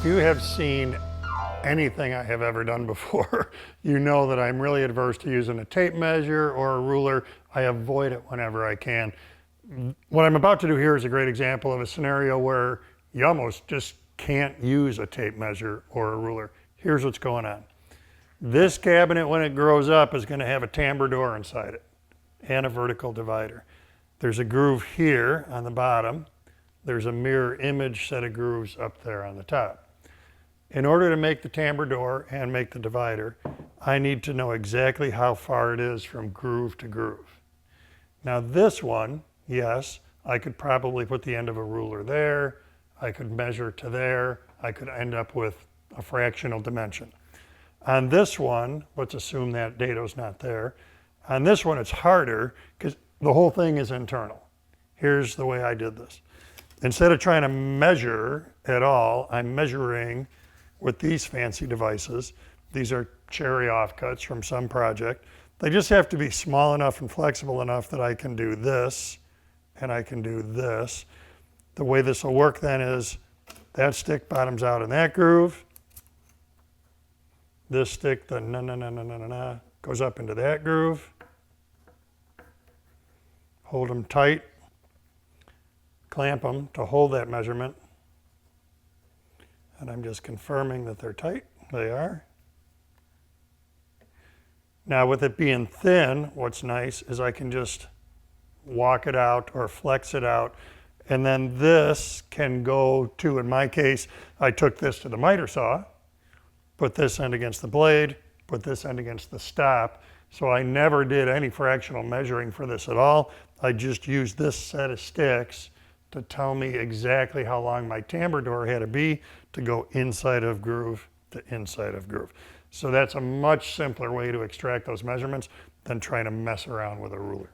you have seen anything I have ever done before, you know that I'm really adverse to using a tape measure or a ruler. I avoid it whenever I can. What I'm about to do here is a great example of a scenario where you almost just can't use a tape measure or a ruler. Here's what's going on. This cabinet, when it grows up, is going to have a tambour door inside it and a vertical divider. There's a groove here on the bottom. There's a mirror image set of grooves up there on the top. In order to make the tambour door and make the divider, I need to know exactly how far it is from groove to groove. Now this one, yes, I could probably put the end of a ruler there. I could measure to there. I could end up with a fractional dimension. On this one, let's assume that dado's not there. On this one, it's harder because the whole thing is internal. Here's the way I did this. Instead of trying to measure at all, I'm measuring with these fancy devices. These are cherry offcuts from some project. They just have to be small enough and flexible enough that I can do this and I can do this. The way this will work then is that stick bottoms out in that groove. This stick, the goes up into that groove. Hold them tight. Clamp them to hold that measurement. And I'm just confirming that they're tight. They are. Now with it being thin, what's nice is I can just walk it out or flex it out. And then this can go to, in my case, I took this to the miter saw, put this end against the blade, put this end against the stop. So I never did any fractional measuring for this at all. I just used this set of sticks to tell me exactly how long my tambour door had to be to go inside of groove to inside of groove. So that's a much simpler way to extract those measurements than trying to mess around with a ruler.